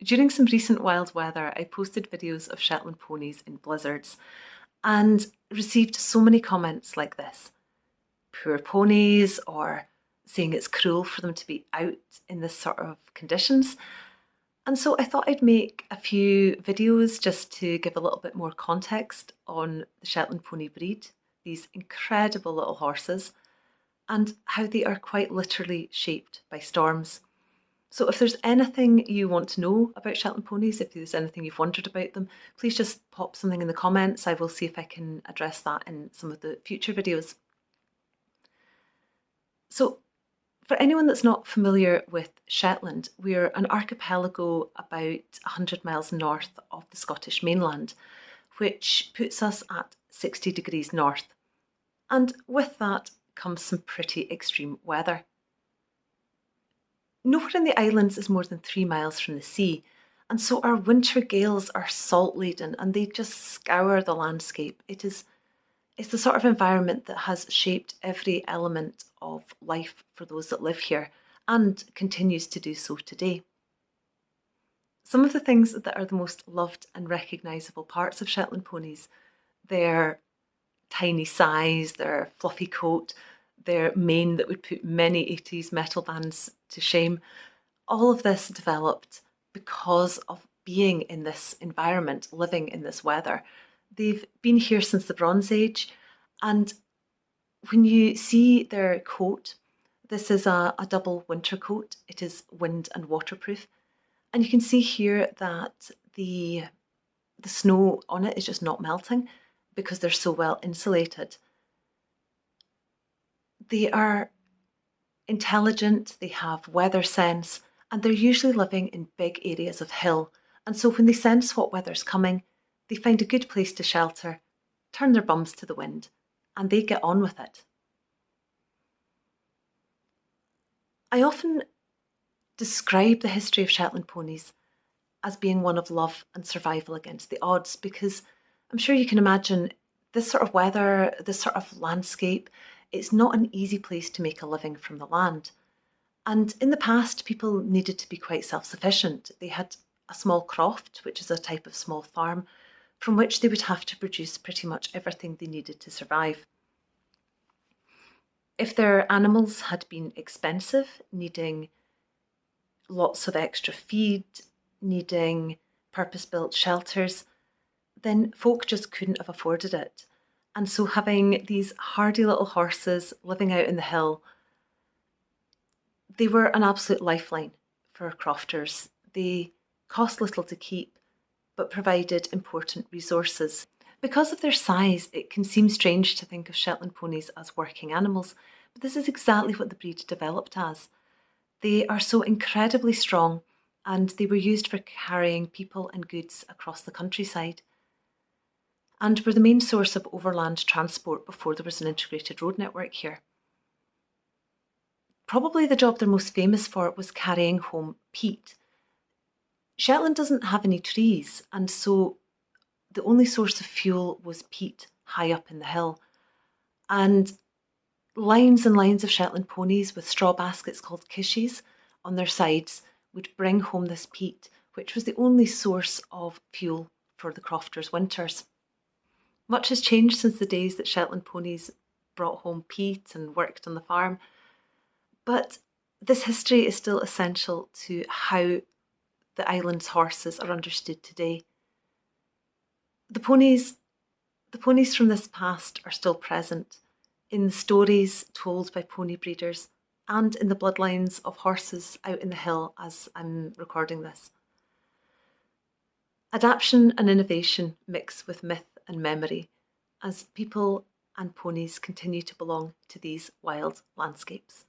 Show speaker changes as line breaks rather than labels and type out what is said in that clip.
During some recent wild weather, I posted videos of Shetland ponies in blizzards and received so many comments like this. Poor ponies, or saying it's cruel for them to be out in this sort of conditions. And so I thought I'd make a few videos just to give a little bit more context on the Shetland pony breed, these incredible little horses, and how they are quite literally shaped by storms. So if there's anything you want to know about Shetland ponies, if there's anything you've wondered about them, please just pop something in the comments. I will see if I can address that in some of the future videos. So for anyone that's not familiar with Shetland, we're an archipelago about 100 miles north of the Scottish mainland, which puts us at 60 degrees north. And with that comes some pretty extreme weather. Nowhere in the islands is more than 3 miles from the sea, and so our winter gales are salt-laden and they just scour the landscape. It's the sort of environment that has shaped every element of life for those that live here and continues to do so today. Some of the things that are the most loved and recognisable parts of Shetland ponies, their tiny size, their fluffy coat, their mane that would put many 80s metal bands to shame. All of this developed because of being in this environment, living in this weather. They've been here since the Bronze Age, and when you see their coat, this is a double winter coat. It is wind and waterproof, and you can see here that the snow on it is just not melting because they're so well insulated. They are intelligent, they have weather sense, and they're usually living in big areas of hill. And so when they sense what weather's coming, they find a good place to shelter, turn their bums to the wind, and they get on with it. I often describe the history of Shetland ponies as being one of love and survival against the odds, because I'm sure you can imagine this sort of weather, this sort of landscape, it's not an easy place to make a living from the land. And in the past, people needed to be quite self-sufficient. They had a small croft, which is a type of small farm, from which they would have to produce pretty much everything they needed to survive. If their animals had been expensive, needing lots of extra feed, needing purpose-built shelters, then folk just couldn't have afforded it. And so having these hardy little horses living out in the hill, they were an absolute lifeline for crofters. They cost little to keep, but provided important resources. Because of their size, it can seem strange to think of Shetland ponies as working animals, but this is exactly what the breed developed as. They are so incredibly strong, and they were used for carrying people and goods across the countryside, and were the main source of overland transport before there was an integrated road network here. Probably the job they're most famous for was carrying home peat. Shetland doesn't have any trees, and so the only source of fuel was peat high up in the hill. And lines and lines of Shetland ponies with straw baskets called kishies on their sides would bring home this peat, which was the only source of fuel for the crofters' winters. Much has changed since the days that Shetland ponies brought home peat and worked on the farm, but this history is still essential to how the island's horses are understood today. The ponies from this past are still present in the stories told by pony breeders and in the bloodlines of horses out in the hill as I'm recording this. Adaptation and innovation mix with myth and memory as people and ponies continue to belong to these wild landscapes.